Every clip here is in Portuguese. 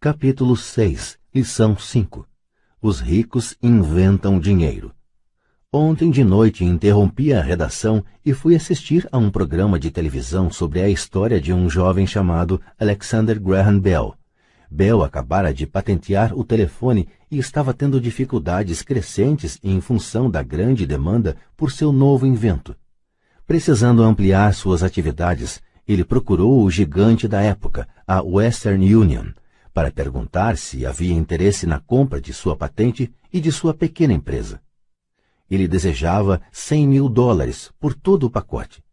Capítulo 6, Lição 5. Os ricos inventam dinheiro. Ontem de noite interrompi a redação e fui assistir a um programa de televisão sobre a história de um jovem chamado Alexander Graham Bell. Bell acabara de patentear o telefone e estava tendo dificuldades crescentes em função da grande demanda por seu novo invento. Precisando ampliar suas atividades, ele procurou o gigante da época, a Western Union, para perguntar se havia interesse na compra de sua patente e de sua pequena empresa. Ele desejava $100.000 por todo o pacote.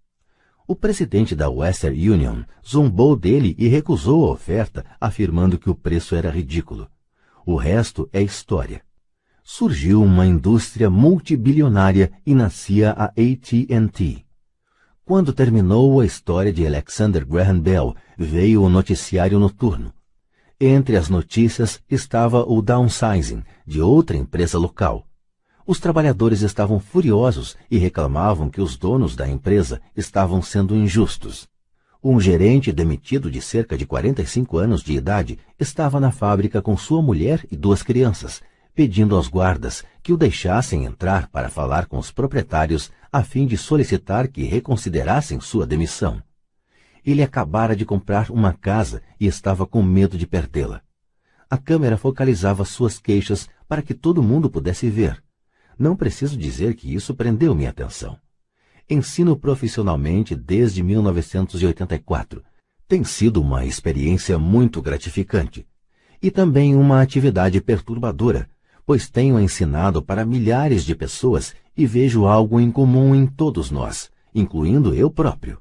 O presidente da Western Union zombou dele e recusou a oferta, afirmando que o preço era ridículo. O resto é história. Surgiu uma indústria multibilionária e nascia a AT&T. Quando terminou a história de Alexander Graham Bell, veio o noticiário noturno. Entre as notícias estava o downsizing de outra empresa local. Os trabalhadores estavam furiosos e reclamavam que os donos da empresa estavam sendo injustos. Um gerente demitido de cerca de 45 anos de idade estava na fábrica com sua mulher e 2 crianças, pedindo aos guardas que o deixassem entrar para falar com os proprietários a fim de solicitar que reconsiderassem sua demissão. Ele acabara de comprar uma casa e estava com medo de perdê-la. A câmera focalizava suas queixas para que todo mundo pudesse ver. Não preciso dizer que isso prendeu minha atenção. Ensino profissionalmente desde 1984. Tem sido uma experiência muito gratificante. E também uma atividade perturbadora, pois tenho ensinado para milhares de pessoas e vejo algo em comum em todos nós, incluindo eu próprio.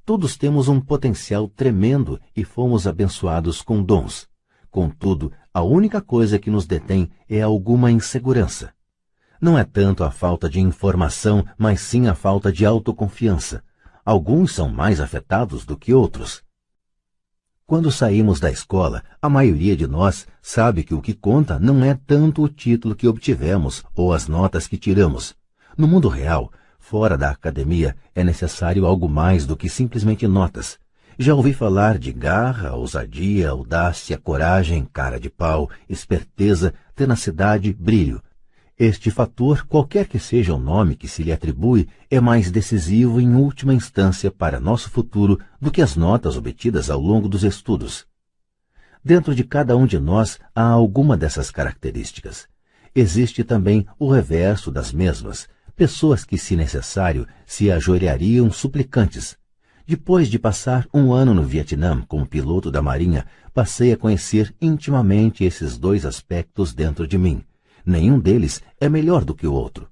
Todos temos um potencial tremendo e fomos abençoados com dons. Contudo, a única coisa que nos detém é alguma insegurança. Não é tanto a falta de informação, mas sim a falta de autoconfiança. Alguns são mais afetados do que outros. Quando saímos da escola, a maioria de nós sabe que o que conta não é tanto o título que obtivemos ou as notas que tiramos. No mundo real, fora da academia, é necessário algo mais do que simplesmente notas. Já ouvi falar de garra, ousadia, audácia, coragem, cara de pau, esperteza, tenacidade, brilho. Este fator, qualquer que seja o nome que se lhe atribui, é mais decisivo em última instância para nosso futuro do que as notas obtidas ao longo dos estudos. Dentro de cada um de nós há alguma dessas características. Existe também o reverso das mesmas, pessoas que, se necessário, se ajoelhariam suplicantes. Depois de passar um ano no Vietnã como piloto da Marinha, passei a conhecer intimamente esses 2 aspectos dentro de mim. Nenhum deles é melhor do que o outro.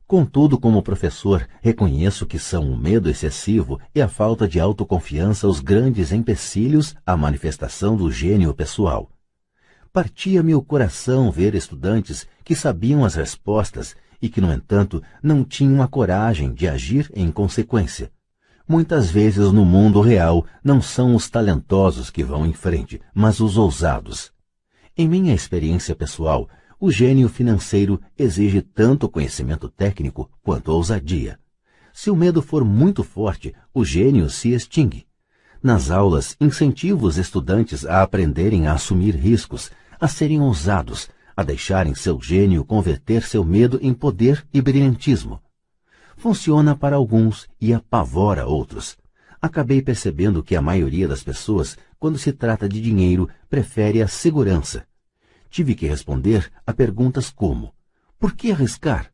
Contudo, como professor, reconheço que são o medo excessivo e a falta de autoconfiança os grandes empecilhos à manifestação do gênio pessoal. Partia-me o coração ver estudantes que sabiam as respostas e que, no entanto, não tinham a coragem de agir em consequência. Muitas vezes no mundo real não são os talentosos que vão em frente, mas os ousados. Em minha experiência pessoal, o gênio financeiro exige tanto conhecimento técnico quanto ousadia. Se o medo for muito forte, o gênio se extingue. Nas aulas, incentivo os estudantes a aprenderem a assumir riscos, a serem ousados, a deixarem seu gênio converter seu medo em poder e brilhantismo. Funciona para alguns e apavora outros. Acabei percebendo que a maioria das pessoas, quando se trata de dinheiro, prefere a segurança. Tive que responder a perguntas como: por que arriscar?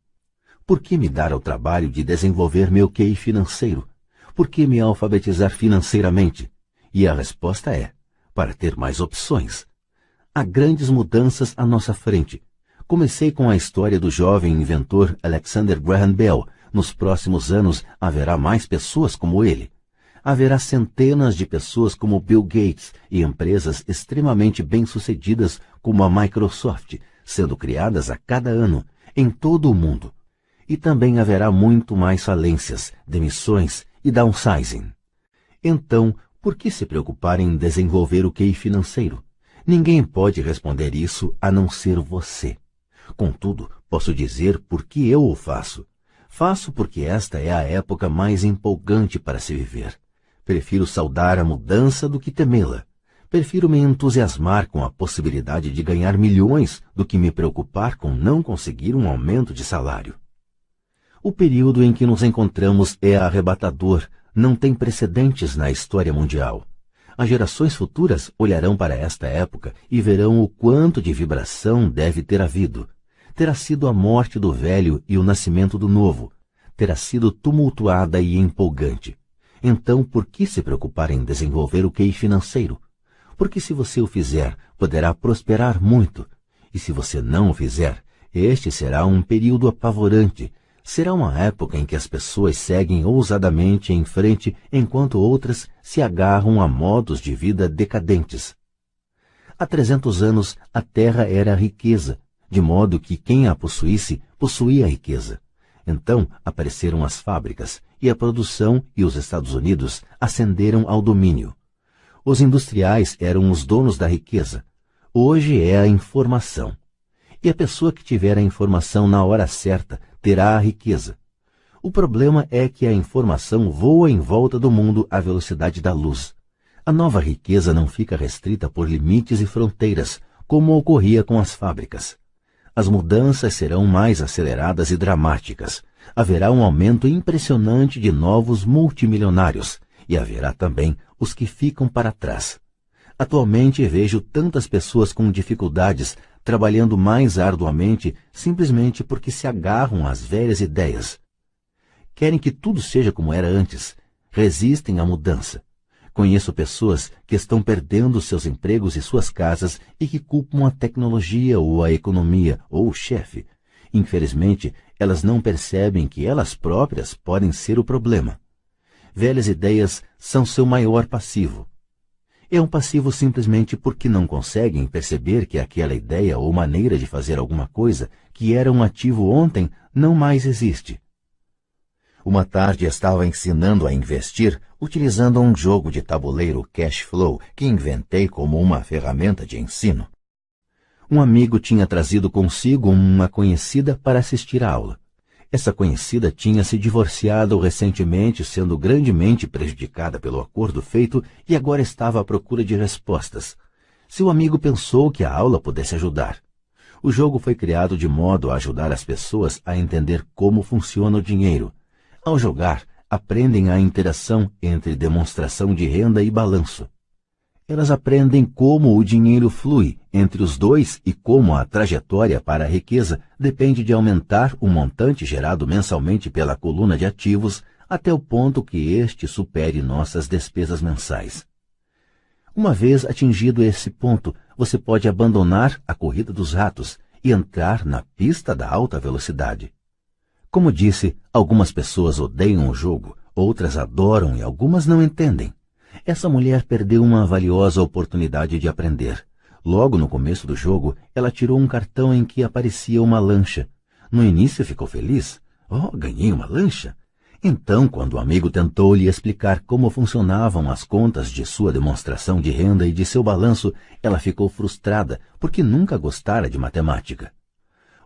Por que me dar ao trabalho de desenvolver meu QI financeiro? Por que me alfabetizar financeiramente? E a resposta é: para ter mais opções. Há grandes mudanças à nossa frente. Comecei com a história do jovem inventor Alexander Graham Bell. Nos próximos anos haverá mais pessoas como ele. Haverá centenas de pessoas como Bill Gates e empresas extremamente bem-sucedidas como a Microsoft, sendo criadas a cada ano, em todo o mundo. E também haverá muito mais falências, demissões e downsizing. Então, por que se preocupar em desenvolver o QI financeiro? Ninguém pode responder isso a não ser você. Contudo, posso dizer por que eu o faço. Faço porque esta é a época mais empolgante para se viver. Prefiro saudar a mudança do que temê-la. Prefiro me entusiasmar com a possibilidade de ganhar milhões do que me preocupar com não conseguir um aumento de salário. O período em que nos encontramos é arrebatador, não tem precedentes na história mundial. As gerações futuras olharão para esta época e verão o quanto de vibração deve ter havido. Terá sido a morte do velho e o nascimento do novo. Terá sido tumultuada e empolgante. Então, por que se preocupar em desenvolver o QI financeiro? Porque se você o fizer, poderá prosperar muito. E se você não o fizer, este será um período apavorante. Será uma época em que as pessoas seguem ousadamente em frente, enquanto outras se agarram a modos de vida decadentes. Há 300 anos, a terra era a riqueza, de modo que quem a possuísse, possuía a riqueza. Então apareceram as fábricas, e a produção e os Estados Unidos ascenderam ao domínio. Os industriais eram os donos da riqueza. Hoje é a informação. E a pessoa que tiver a informação na hora certa terá a riqueza. O problema é que a informação voa em volta do mundo à velocidade da luz. A nova riqueza não fica restrita por limites e fronteiras, como ocorria com as fábricas. As mudanças serão mais aceleradas e dramáticas. Haverá um aumento impressionante de novos multimilionários, e haverá também os que ficam para trás. Atualmente vejo tantas pessoas com dificuldades trabalhando mais arduamente simplesmente porque se agarram às velhas ideias. Querem que tudo seja como era antes. Resistem à mudança. Conheço pessoas que estão perdendo seus empregos e suas casas e que culpam a tecnologia ou a economia ou o chefe. Infelizmente, elas não percebem que elas próprias podem ser o problema. Velhas ideias são seu maior passivo. É um passivo simplesmente porque não conseguem perceber que aquela ideia ou maneira de fazer alguma coisa que era um ativo ontem não mais existe. Uma tarde estava ensinando a investir utilizando um jogo de tabuleiro cash flow que inventei como uma ferramenta de ensino. Um amigo tinha trazido consigo uma conhecida para assistir à aula. Essa conhecida tinha se divorciado recentemente, sendo grandemente prejudicada pelo acordo feito e agora estava à procura de respostas. Seu amigo pensou que a aula pudesse ajudar. O jogo foi criado de modo a ajudar as pessoas a entender como funciona o dinheiro. Ao jogar, aprendem a interação entre demonstração de renda e balanço. Elas aprendem como o dinheiro flui entre os dois e como a trajetória para a riqueza depende de aumentar o montante gerado mensalmente pela coluna de ativos até o ponto que este supere nossas despesas mensais. Uma vez atingido esse ponto, você pode abandonar a corrida dos ratos e entrar na pista da alta velocidade. Como disse, algumas pessoas odeiam o jogo, outras adoram e algumas não entendem. Essa mulher perdeu uma valiosa oportunidade de aprender. Logo no começo do jogo, ela tirou um cartão em que aparecia uma lancha. No início ficou feliz. Oh, ganhei uma lancha! Então, quando o amigo tentou lhe explicar como funcionavam as contas de sua demonstração de renda e de seu balanço, ela ficou frustrada, porque nunca gostara de matemática.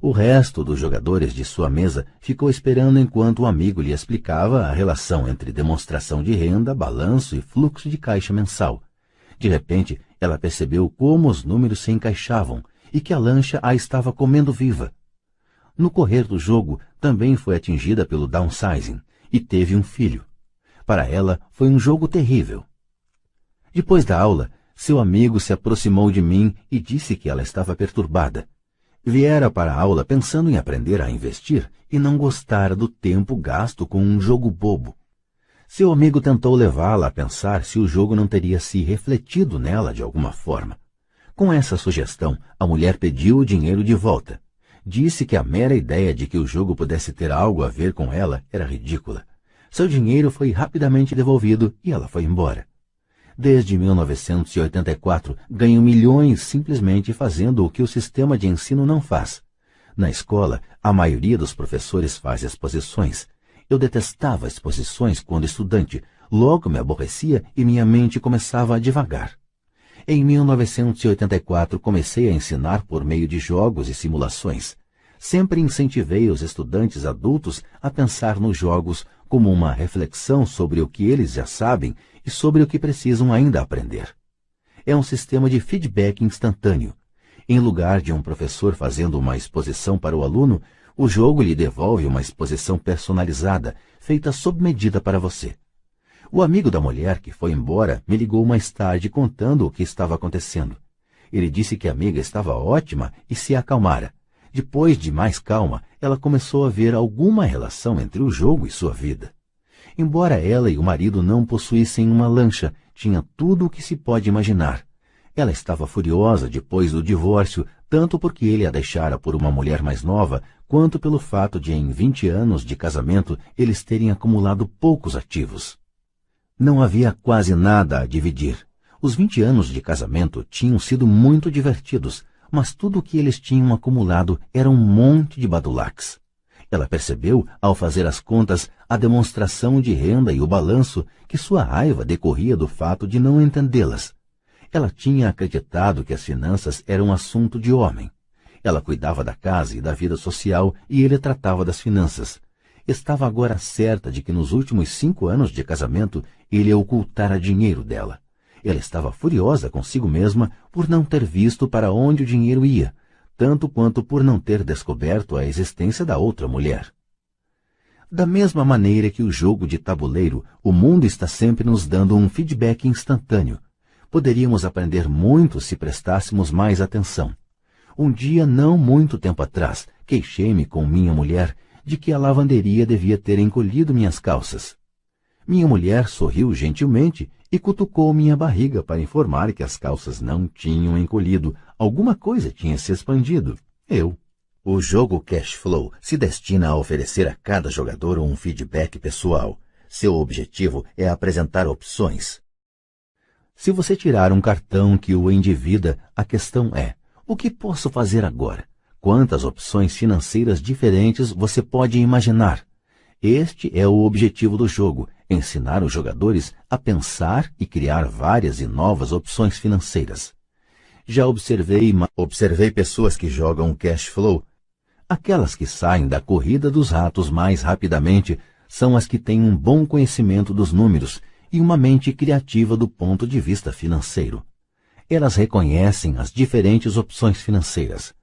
O resto dos jogadores de sua mesa ficou esperando enquanto o amigo lhe explicava a relação entre demonstração de renda, balanço e fluxo de caixa mensal. De repente, ela percebeu como os números se encaixavam e que a lancha a estava comendo viva. No correr do jogo, também foi atingida pelo downsizing e teve um filho. Para ela, foi um jogo terrível. Depois da aula, seu amigo se aproximou de mim e disse que ela estava perturbada. Viera para a aula pensando em aprender a investir e não gostara do tempo gasto com um jogo bobo. Seu amigo tentou levá-la a pensar se o jogo não teria se refletido nela de alguma forma. Com essa sugestão, a mulher pediu o dinheiro de volta. Disse que a mera ideia de que o jogo pudesse ter algo a ver com ela era ridícula. Seu dinheiro foi rapidamente devolvido e ela foi embora. Desde 1984, ganho milhões simplesmente fazendo o que o sistema de ensino não faz. Na escola, a maioria dos professores faz exposições. Eu detestava exposições quando estudante, logo me aborrecia e minha mente começava a divagar. Em 1984, comecei a ensinar por meio de jogos e simulações. Sempre incentivei os estudantes adultos a pensar nos jogos como uma reflexão sobre o que eles já sabem e sobre o que precisam ainda aprender. é um sistema de feedback instantâneo. Em lugar de um professor fazendo uma exposição para o aluno, o jogo lhe devolve uma exposição personalizada, feita sob medida para você. O amigo da mulher que foi embora me ligou mais tarde contando o que estava acontecendo. Ele disse que a amiga estava ótima e se acalmara. Depois de mais calma, ela começou a ver alguma relação entre o jogo e sua vida. Embora ela e o marido não possuíssem uma lancha, tinha tudo o que se pode imaginar. Ela estava furiosa depois do divórcio, tanto porque ele a deixara por uma mulher mais nova, quanto pelo fato de, em 20 anos de casamento, eles terem acumulado poucos ativos. Não havia quase nada a dividir. Os 20 anos de casamento tinham sido muito divertidos, mas tudo o que eles tinham acumulado era um monte de badulaques. Ela percebeu, ao fazer as contas, a demonstração de renda e o balanço, que sua raiva decorria do fato de não entendê-las. Ela tinha acreditado que as finanças eram um assunto de homem. Ela cuidava da casa e da vida social e ele tratava das finanças. Estava agora certa de que nos últimos 5 anos de casamento ele ocultara dinheiro dela. Ela estava furiosa consigo mesma por não ter visto para onde o dinheiro ia, tanto quanto por não ter descoberto a existência da outra mulher. Da mesma maneira que o jogo de tabuleiro, o mundo está sempre nos dando um feedback instantâneo. Poderíamos aprender muito se prestássemos mais atenção. Um dia, não muito tempo atrás, queixei-me com minha mulher de que a lavanderia devia ter encolhido minhas calças. Minha mulher sorriu gentilmente e cutucou minha barriga para informar que as calças não tinham encolhido, alguma coisa tinha se expandido. O jogo Cash Flow se destina a oferecer a cada jogador um feedback pessoal. Seu objetivo é apresentar opções. Se você tirar um cartão que o endivida, a questão é: o que posso fazer agora? Quantas opções financeiras diferentes você pode imaginar? Este é o objetivo do jogo, ensinar os jogadores a pensar e criar várias e novas opções financeiras. Já observei pessoas que jogam Cash Flow. Aquelas que saem da corrida dos ratos mais rapidamente são as que têm um bom conhecimento dos números e uma mente criativa do ponto de vista financeiro. Elas reconhecem as diferentes opções financeiras.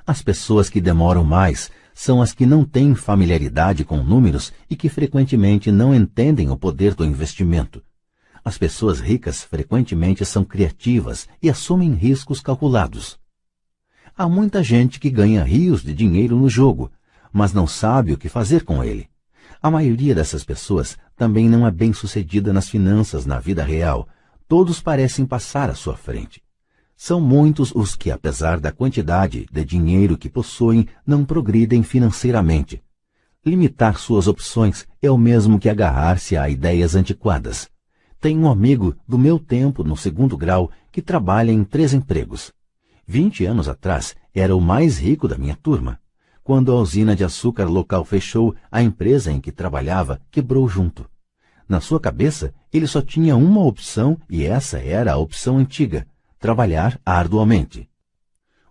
As pessoas que demoram mais são as que não têm familiaridade com números e que frequentemente não entendem o poder do investimento. As pessoas ricas frequentemente são criativas e assumem riscos calculados. Há muita gente que ganha rios de dinheiro no jogo, mas não sabe o que fazer com ele. A maioria dessas pessoas também não é bem-sucedida nas finanças na vida real. Todos parecem passar à sua frente. São muitos os que, apesar da quantidade de dinheiro que possuem, não progridem financeiramente. Limitar suas opções é o mesmo que agarrar-se a ideias antiquadas. Tenho um amigo do meu tempo no 2º grau que trabalha em 3 empregos. 20 anos atrás, era o mais rico da minha turma. Quando a usina de açúcar local fechou, a empresa em que trabalhava quebrou junto. Na sua cabeça, ele só tinha uma opção e essa era a opção antiga: trabalhar arduamente.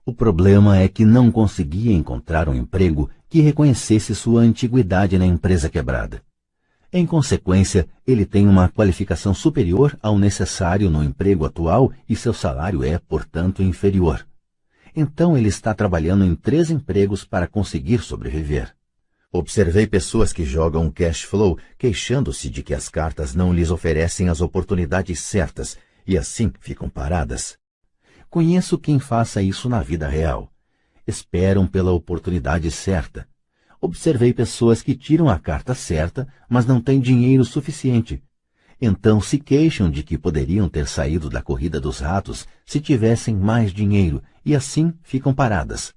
O problema é que não conseguia encontrar um emprego que reconhecesse sua antiguidade na empresa quebrada. Em consequência, ele tem uma qualificação superior ao necessário no emprego atual e seu salário é, portanto, inferior. Então ele está trabalhando em 3 empregos para conseguir sobreviver. Observei pessoas que jogam Cash Flow queixando-se de que as cartas não lhes oferecem as oportunidades certas e assim ficam paradas. Conheço quem faça isso na vida real. Esperam pela oportunidade certa. Observei pessoas que tiram a carta certa, mas não têm dinheiro suficiente. Então se queixam de que poderiam ter saído da corrida dos ratos se tivessem mais dinheiro e assim ficam paradas.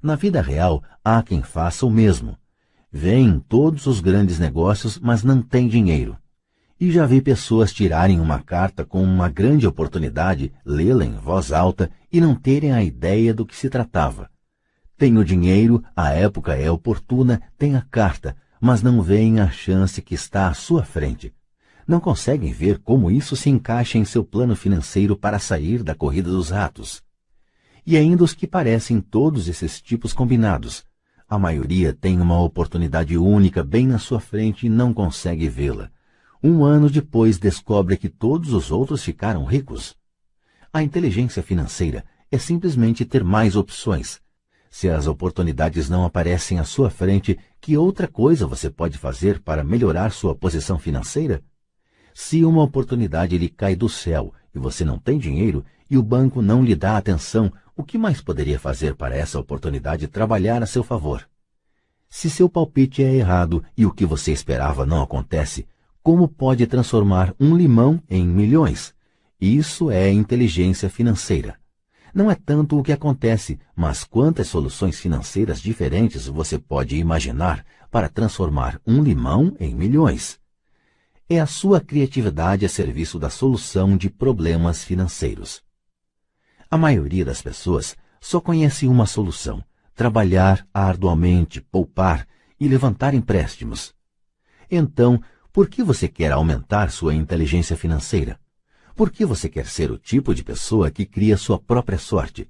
Na vida real, há quem faça o mesmo. Vêem todos os grandes negócios, mas não têm dinheiro. E já vi pessoas tirarem uma carta com uma grande oportunidade, lê-la em voz alta e não terem a ideia do que se tratava. Tem o dinheiro, a época é oportuna, tem a carta, mas não veem a chance que está à sua frente. Não conseguem ver como isso se encaixa em seu plano financeiro para sair da corrida dos ratos. E ainda os que parecem todos esses tipos combinados. A maioria tem uma oportunidade única bem na sua frente e não consegue vê-la. 1 ano depois descobre que todos os outros ficaram ricos. A inteligência financeira é simplesmente ter mais opções. Se as oportunidades não aparecem à sua frente, que outra coisa você pode fazer para melhorar sua posição financeira? Se uma oportunidade lhe cai do céu e você não tem dinheiro e o banco não lhe dá atenção, o que mais poderia fazer para essa oportunidade trabalhar a seu favor? Se seu palpite é errado e o que você esperava não acontece, como pode transformar um limão em milhões? Isso é inteligência financeira. Não é tanto o que acontece, mas quantas soluções financeiras diferentes você pode imaginar para transformar um limão em milhões. É a sua criatividade a serviço da solução de problemas financeiros. A maioria das pessoas só conhece uma solução: trabalhar arduamente, poupar e levantar empréstimos. Então, por que você quer aumentar sua inteligência financeira? Por que você quer ser o tipo de pessoa que cria sua própria sorte?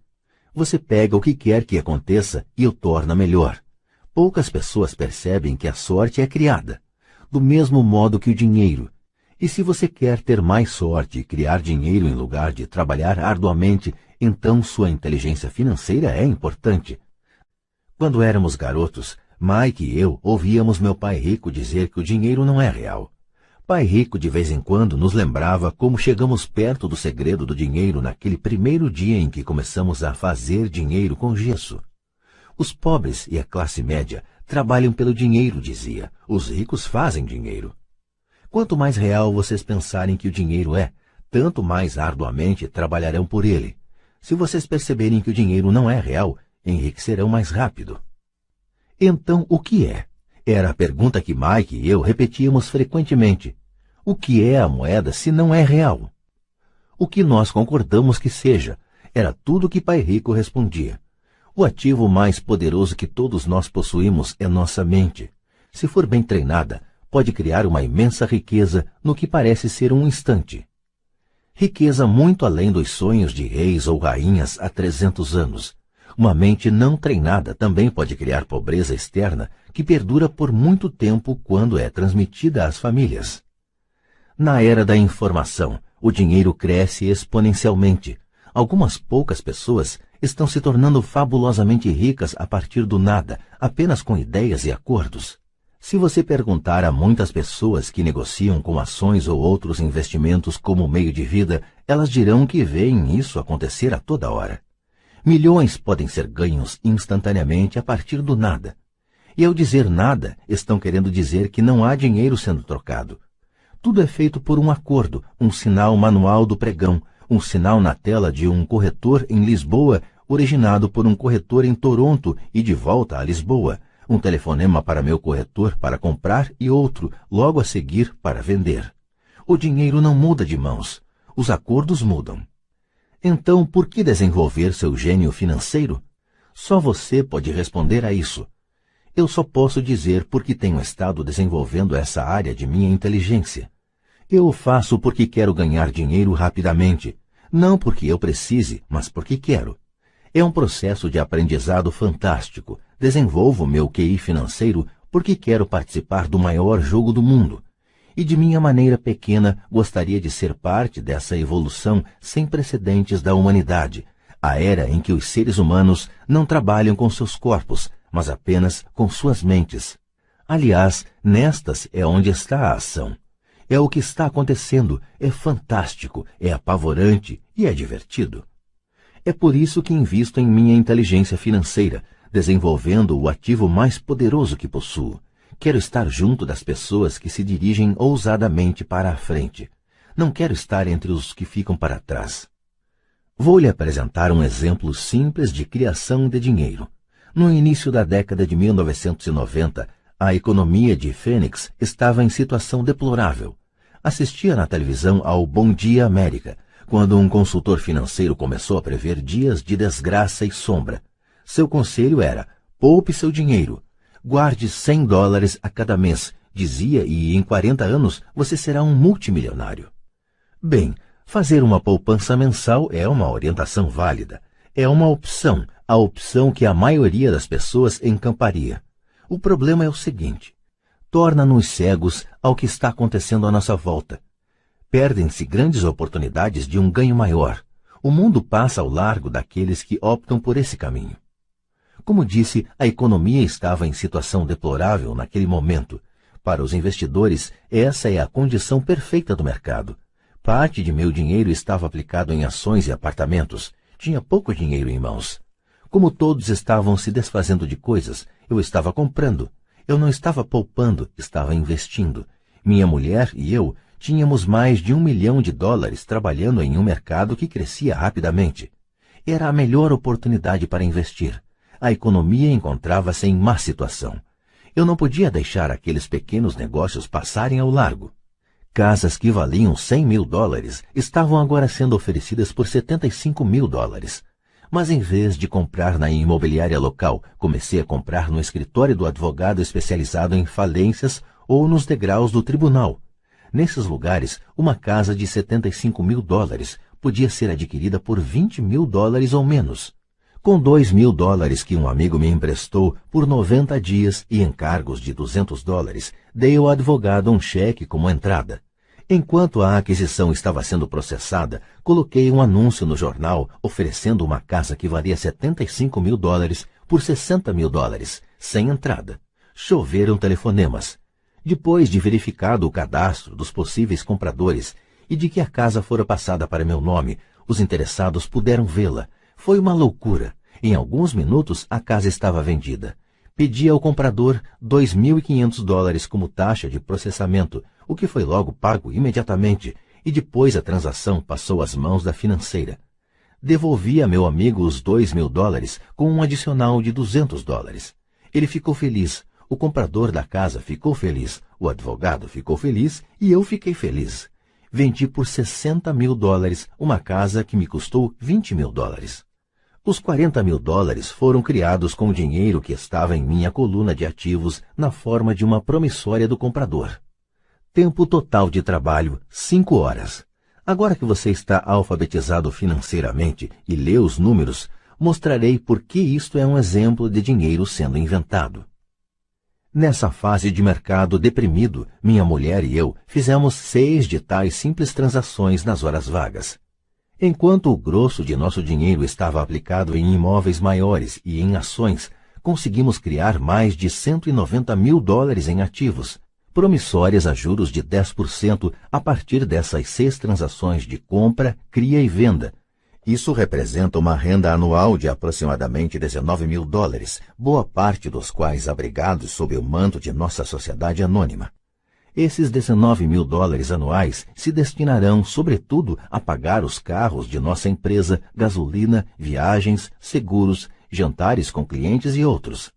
Você pega o que quer que aconteça e o torna melhor. Poucas pessoas percebem que a sorte é criada, do mesmo modo que o dinheiro. E se você quer ter mais sorte e criar dinheiro em lugar de trabalhar arduamente, então sua inteligência financeira é importante. Quando éramos garotos, Mike e eu ouvíamos meu pai rico dizer que o dinheiro não é real. Pai rico de vez em quando nos lembrava como chegamos perto do segredo do dinheiro naquele primeiro dia em que começamos a fazer dinheiro com gesso. Os pobres e a classe média trabalham pelo dinheiro, dizia. Os ricos fazem dinheiro. Quanto mais real vocês pensarem que o dinheiro é, tanto mais arduamente trabalharão por ele. Se vocês perceberem que o dinheiro não é real, enriquecerão mais rápido. Então, o que é? Era a pergunta que Mike e eu repetíamos frequentemente. O que é a moeda se não é real? O que nós concordamos que seja, era tudo que Pai Rico respondia. O ativo mais poderoso que todos nós possuímos é nossa mente. Se for bem treinada, pode criar uma imensa riqueza no que parece ser um instante. Riqueza muito além dos sonhos de reis ou rainhas há 300 anos. Uma mente não treinada também pode criar pobreza externa que perdura por muito tempo quando é transmitida às famílias. Na era da informação, o dinheiro cresce exponencialmente. Algumas poucas pessoas estão se tornando fabulosamente ricas a partir do nada, apenas com ideias e acordos. Se você perguntar a muitas pessoas que negociam com ações ou outros investimentos como meio de vida, elas dirão que veem isso acontecer a toda hora. Milhões podem ser ganhos instantaneamente a partir do nada. E ao dizer nada, estão querendo dizer que não há dinheiro sendo trocado. Tudo é feito por um acordo, um sinal manual do pregão, um sinal na tela de um corretor em Lisboa, originado por um corretor em Toronto e de volta a Lisboa, um telefonema para meu corretor para comprar e outro, logo a seguir, para vender. O dinheiro não muda de mãos, os acordos mudam. Então, por que desenvolver seu gênio financeiro? Só você pode responder a isso. Eu só posso dizer porque tenho estado desenvolvendo essa área de minha inteligência. Eu o faço porque quero ganhar dinheiro rapidamente, não porque eu precise, mas porque quero. É um processo de aprendizado fantástico. Desenvolvo meu QI financeiro porque quero participar do maior jogo do mundo. E de minha maneira pequena gostaria de ser parte dessa evolução sem precedentes da humanidade, a era em que os seres humanos não trabalham com seus corpos, mas apenas com suas mentes. Aliás, nestas é onde está a ação. É o que está acontecendo, é fantástico, é apavorante e é divertido. É por isso que invisto em minha inteligência financeira, desenvolvendo o ativo mais poderoso que possuo. Quero estar junto das pessoas que se dirigem ousadamente para a frente. Não quero estar entre os que ficam para trás. Vou lhe apresentar um exemplo simples de criação de dinheiro. No início da década de 1990, a economia de Phoenix estava em situação deplorável. Assistia na televisão ao Bom Dia América, quando um consultor financeiro começou a prever dias de desgraça e sombra. Seu conselho era: poupe seu dinheiro. Guarde $100 a cada mês, dizia, e em 40 anos você será um multimilionário. Bem, fazer uma poupança mensal é uma orientação válida. É uma opção, a opção que a maioria das pessoas encamparia. O problema é o seguinte: torna-nos cegos ao que está acontecendo à nossa volta. Perdem-se grandes oportunidades de um ganho maior. O mundo passa ao largo daqueles que optam por esse caminho. Como disse, a economia estava em situação deplorável naquele momento. Para os investidores, essa é a condição perfeita do mercado. Parte de meu dinheiro estava aplicado em ações e apartamentos. Tinha pouco dinheiro em mãos. Como todos estavam se desfazendo de coisas, eu estava comprando. Eu não estava poupando, estava investindo. Minha mulher e eu tínhamos mais de $1 milhão trabalhando em um mercado que crescia rapidamente. Era a melhor oportunidade para investir. A economia encontrava-se em má situação. Eu não podia deixar aqueles pequenos negócios passarem ao largo. Casas que valiam $100 mil estavam agora sendo oferecidas por $75 mil. Mas em vez de comprar na imobiliária local, comecei a comprar no escritório do advogado especializado em falências ou nos degraus do tribunal. Nesses lugares, uma casa de $75 mil podia ser adquirida por $20 mil ou menos. Com $2 mil que um amigo me emprestou por 90 dias e encargos de $200, dei ao advogado um cheque como entrada. Enquanto a aquisição estava sendo processada, coloquei um anúncio no jornal oferecendo uma casa que valia $75 mil por $60 mil, sem entrada. Choveram telefonemas. Depois de verificado o cadastro dos possíveis compradores e de que a casa fora passada para meu nome, os interessados puderam vê-la. Foi uma loucura. Em alguns minutos, a casa estava vendida. Pedi ao comprador $2.500 como taxa de processamento, o que foi logo pago imediatamente, e depois a transação passou às mãos da financeira. Devolvi a meu amigo os $2 mil com um adicional de $200. Ele ficou feliz, o comprador da casa ficou feliz, o advogado ficou feliz e eu fiquei feliz. Vendi por $60 mil uma casa que me custou $20 mil. Os $40 mil foram criados com o dinheiro que estava em minha coluna de ativos na forma de uma promissória do comprador. Tempo total de trabalho, 5 horas. Agora que você está alfabetizado financeiramente e lê os números, mostrarei por que isto é um exemplo de dinheiro sendo inventado. Nessa fase de mercado deprimido, minha mulher e eu fizemos 6 de tais simples transações nas horas vagas. Enquanto o grosso de nosso dinheiro estava aplicado em imóveis maiores e em ações, conseguimos criar mais de $190 mil em ativos, promissórias a juros de 10% a partir dessas 6 transações de compra, cria e venda. Isso representa uma renda anual de aproximadamente $19 mil, boa parte dos quais abrigados sob o manto de nossa sociedade anônima. Esses $19 mil anuais se destinarão, sobretudo, a pagar os carros de nossa empresa, gasolina, viagens, seguros, jantares com clientes e outros.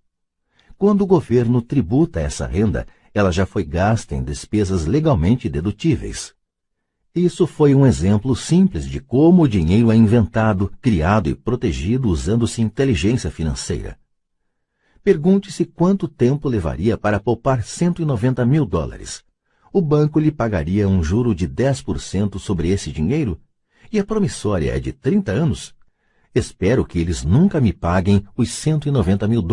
Quando o governo tributa essa renda, ela já foi gasta em despesas legalmente dedutíveis. Isso foi um exemplo simples de como o dinheiro é inventado, criado e protegido usando-se inteligência financeira. Pergunte-se quanto tempo levaria para poupar $190 mil. O banco lhe pagaria um juro de 10% sobre esse dinheiro? E a promissória é de 30 anos? Espero que eles nunca me paguem os $190 mil.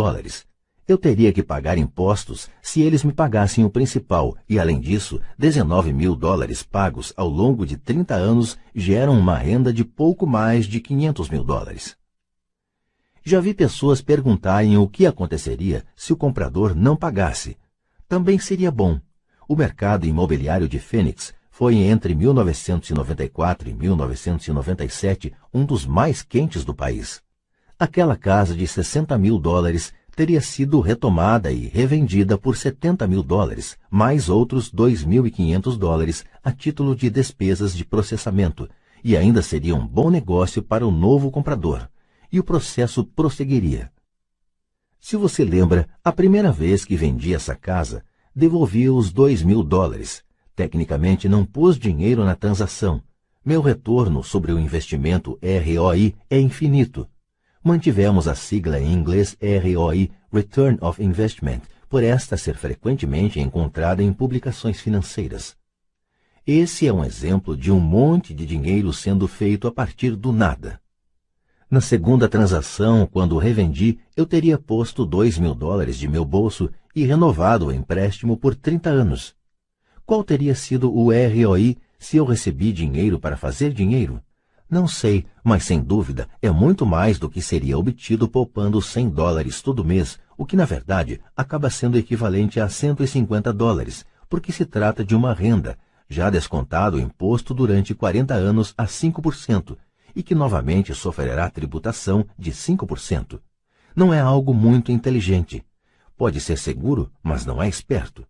Eu teria que pagar impostos se eles me pagassem o principal, e além disso, $19 mil pagos ao longo de 30 anos geram uma renda de pouco mais de $500 mil. Já vi pessoas perguntarem o que aconteceria se o comprador não pagasse. Também seria bom. O mercado imobiliário de Phoenix foi entre 1994 e 1997 um dos mais quentes do país. Aquela casa de $60 mil teria sido retomada e revendida por $70 mil, mais outros $2.500 a título de despesas de processamento, e ainda seria um bom negócio para o novo comprador, e o processo prosseguiria. Se você lembra, a primeira vez que vendi essa casa, devolvi os $2 mil. Tecnicamente não pus dinheiro na transação. Meu retorno sobre o investimento ROI é infinito. Mantivemos a sigla em inglês ROI, Return of Investment, por esta ser frequentemente encontrada em publicações financeiras. Esse é um exemplo de um monte de dinheiro sendo feito a partir do nada. Na segunda transação, quando revendi, eu teria posto $2 mil de meu bolso e renovado o empréstimo por 30 anos. Qual teria sido o ROI se eu recebi dinheiro para fazer dinheiro? Não sei, mas sem dúvida é muito mais do que seria obtido poupando $100 todo mês, o que na verdade acaba sendo equivalente a $150, porque se trata de uma renda, já descontado o imposto durante 40 anos a 5%, e que novamente sofrerá tributação de 5%. Não é algo muito inteligente. Pode ser seguro, mas não é esperto.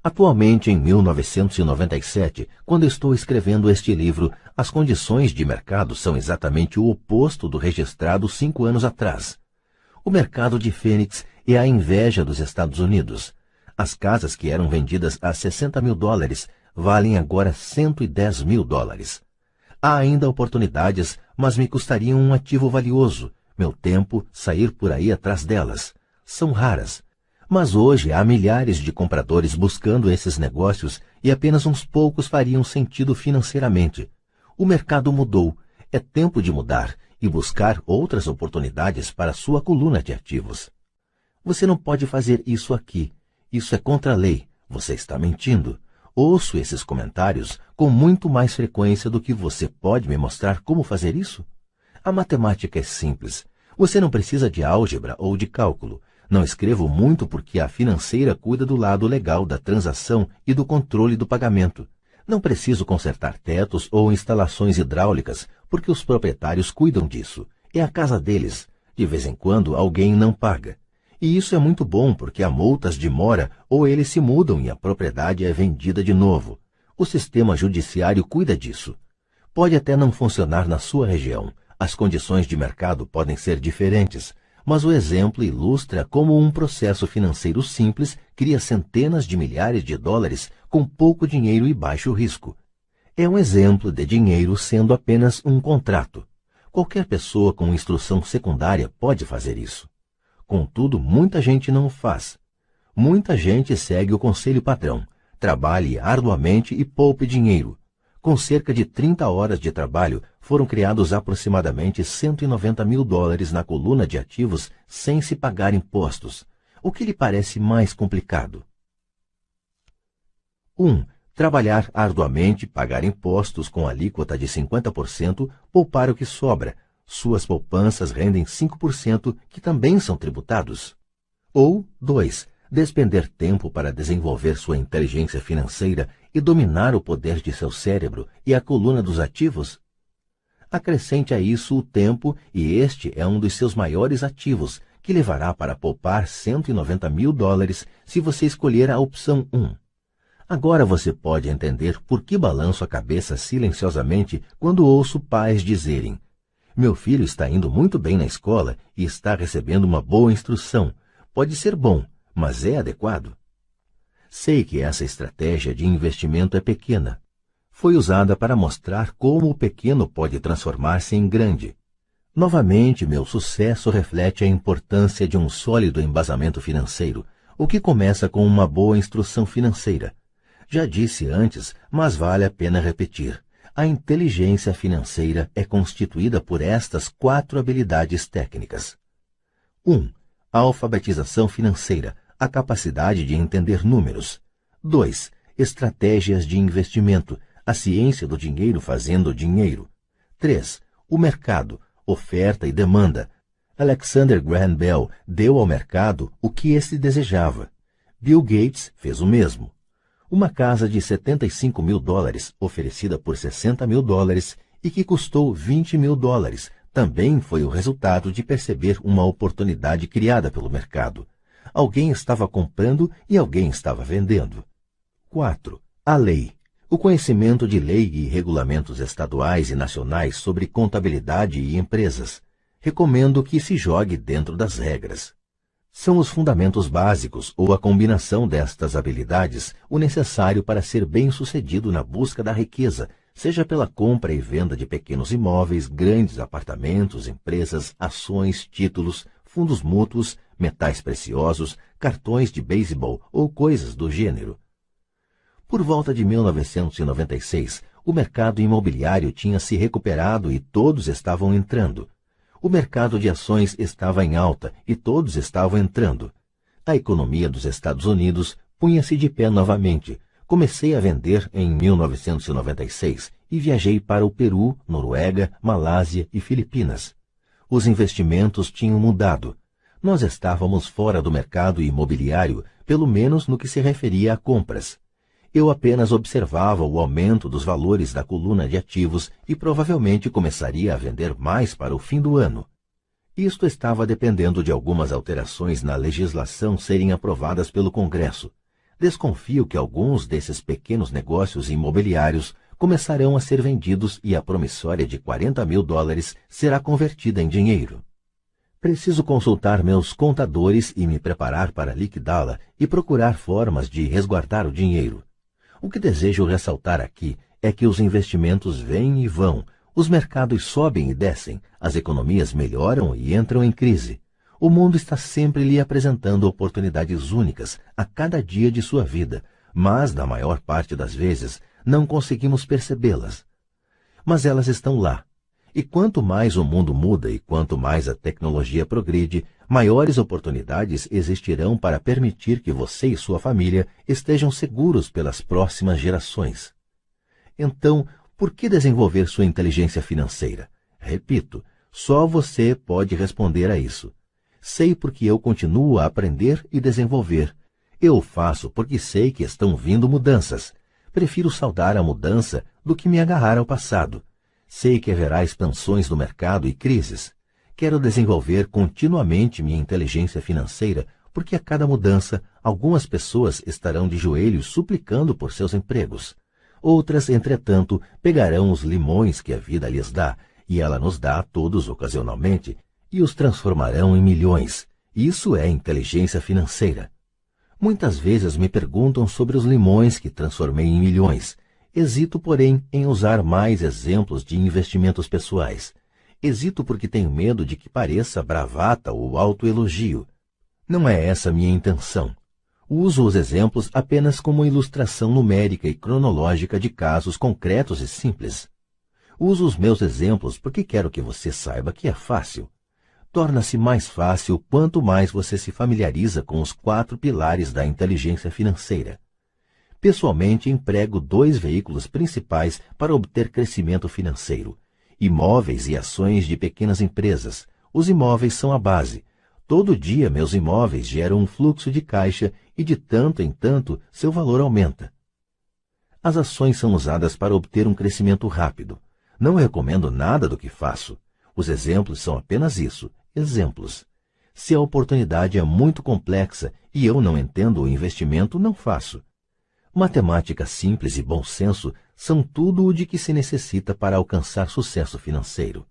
Atualmente, em 1997, quando estou escrevendo este livro, as condições de mercado são exatamente o oposto do registrado 5 anos atrás. O mercado de Phoenix é a inveja dos Estados Unidos. As casas que eram vendidas a $60 mil valem agora $110 mil. Há ainda oportunidades, mas me custariam um ativo valioso, meu tempo, sair por aí atrás delas. São raras. Mas hoje há milhares de compradores buscando esses negócios e apenas uns poucos fariam sentido financeiramente. O mercado mudou. É tempo de mudar e buscar outras oportunidades para sua coluna de ativos. Você não pode fazer isso aqui. Isso é contra a lei. Você está mentindo. Ouço esses comentários com muito mais frequência do que você pode me mostrar como fazer isso. A matemática é simples. Você não precisa de álgebra ou de cálculo. Não escrevo muito porque a financeira cuida do lado legal da transação e do controle do pagamento. Não preciso consertar tetos ou instalações hidráulicas, porque os proprietários cuidam disso. É a casa deles. De vez em quando alguém não paga. E isso é muito bom porque há multas de mora ou eles se mudam e a propriedade é vendida de novo. O sistema judiciário cuida disso. Pode até não funcionar na sua região. As condições de mercado podem ser diferentes. Mas o exemplo ilustra como um processo financeiro simples cria centenas de milhares de dólares com pouco dinheiro e baixo risco. É um exemplo de dinheiro sendo apenas um contrato. Qualquer pessoa com instrução secundária pode fazer isso. Contudo, muita gente não o faz. Muita gente segue o conselho padrão. Trabalhe arduamente e poupe dinheiro. Com cerca de 30 horas de trabalho, foram criados aproximadamente $190 mil na coluna de ativos sem se pagar impostos. O que lhe parece mais complicado? 1. Trabalhar arduamente, pagar impostos com alíquota de 50%, poupar o que sobra. Suas poupanças rendem 5%, que também são tributados. Ou 2. Despender tempo para desenvolver sua inteligência financeira e dominar o poder de seu cérebro e a coluna dos ativos? Acrescente a isso o tempo, e este é um dos seus maiores ativos, que levará para poupar $190 mil se você escolher a opção 1. Agora você pode entender por que balanço a cabeça silenciosamente quando ouço pais dizerem: meu filho está indo muito bem na escola e está recebendo uma boa instrução. Pode ser bom, mas é adequado? Sei que essa estratégia de investimento é pequena. Foi usada para mostrar como o pequeno pode transformar-se em grande. Novamente, meu sucesso reflete a importância de um sólido embasamento financeiro, o que começa com uma boa instrução financeira. Já disse antes, mas vale a pena repetir. A inteligência financeira é constituída por estas 4 habilidades técnicas. 1. A alfabetização financeira, a capacidade de entender números. 2. Estratégias de investimento, a ciência do dinheiro fazendo dinheiro. 3. O mercado, oferta e demanda. Alexander Graham Bell deu ao mercado o que este desejava. Bill Gates fez o mesmo. Uma casa de $75 mil, oferecida por $60 mil e que custou $20 mil, também foi o resultado de perceber uma oportunidade criada pelo mercado. Alguém estava comprando e alguém estava vendendo. 4. A lei. O conhecimento de lei e regulamentos estaduais e nacionais sobre contabilidade e empresas. Recomendo que se jogue dentro das regras. São os fundamentos básicos ou a combinação destas habilidades o necessário para ser bem-sucedido na busca da riqueza, seja pela compra e venda de pequenos imóveis, grandes apartamentos, empresas, ações, títulos, fundos mútuos, metais preciosos, cartões de beisebol ou coisas do gênero. Por volta de 1996, o mercado imobiliário tinha se recuperado e todos estavam entrando. O mercado de ações estava em alta e todos estavam entrando. A economia dos Estados Unidos punha-se de pé novamente. Comecei a vender em 1996 e viajei para o Peru, Noruega, Malásia e Filipinas. Os investimentos tinham mudado. Nós estávamos fora do mercado imobiliário, pelo menos no que se referia a compras. Eu apenas observava o aumento dos valores da coluna de ativos e provavelmente começaria a vender mais para o fim do ano. Isto estava dependendo de algumas alterações na legislação serem aprovadas pelo Congresso. Desconfio que alguns desses pequenos negócios imobiliários começarão a ser vendidos e a promissória de $40.000 será convertida em dinheiro. Preciso consultar meus contadores e me preparar para liquidá-la e procurar formas de resguardar o dinheiro. O que desejo ressaltar aqui é que os investimentos vêm e vão, os mercados sobem e descem, as economias melhoram e entram em crise. O mundo está sempre lhe apresentando oportunidades únicas a cada dia de sua vida, mas, na maior parte das vezes, não conseguimos percebê-las. Mas elas estão lá. E quanto mais o mundo muda e quanto mais a tecnologia progride, maiores oportunidades existirão para permitir que você e sua família estejam seguros pelas próximas gerações. Então, por que desenvolver sua inteligência financeira? Repito, só você pode responder a isso. Sei porque eu continuo a aprender e desenvolver. Eu o faço porque sei que estão vindo mudanças. Prefiro saudar a mudança do que me agarrar ao passado. Sei que haverá expansões no mercado e crises. Quero desenvolver continuamente minha inteligência financeira, porque a cada mudança, algumas pessoas estarão de joelhos suplicando por seus empregos. Outras, entretanto, pegarão os limões que a vida lhes dá, e ela nos dá a todos ocasionalmente, e os transformarão em milhões. Isso é inteligência financeira. Muitas vezes me perguntam sobre os limões que transformei em milhões. Hesito, porém, em usar mais exemplos de investimentos pessoais. Hesito porque tenho medo de que pareça bravata ou autoelogio. Não é essa minha intenção. Uso os exemplos apenas como ilustração numérica e cronológica de casos concretos e simples. Uso os meus exemplos porque quero que você saiba que é fácil. Torna-se mais fácil quanto mais você se familiariza com os 4 pilares da inteligência financeira. Pessoalmente, emprego 2 veículos principais para obter crescimento financeiro: imóveis e ações de pequenas empresas. Os imóveis são a base. Todo dia meus imóveis geram um fluxo de caixa e de tanto em tanto seu valor aumenta. As ações são usadas para obter um crescimento rápido. Não recomendo nada do que faço. Os exemplos são apenas isso, exemplos. Se a oportunidade é muito complexa e eu não entendo o investimento, não faço. Matemática simples e bom senso são tudo o de que se necessita para alcançar sucesso financeiro.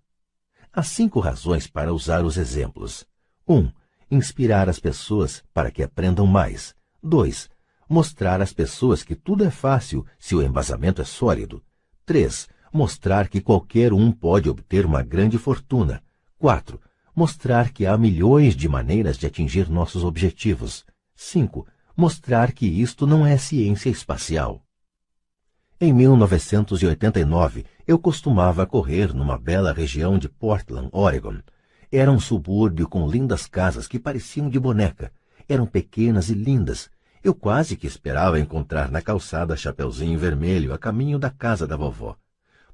Há 5 razões para usar os exemplos. 1. Inspirar as pessoas para que aprendam mais. 2. Mostrar às pessoas que tudo é fácil se o embasamento é sólido. 3. Mostrar que qualquer um pode obter uma grande fortuna. 4. Mostrar que há milhões de maneiras de atingir nossos objetivos. 5. Mostrar que isto não é ciência espacial. Em 1989, eu costumava correr numa bela região de Portland, Oregon. Era um subúrbio com lindas casas que pareciam de boneca. Eram pequenas e lindas. Eu quase que esperava encontrar na calçada Chapeuzinho Vermelho a caminho da casa da vovó.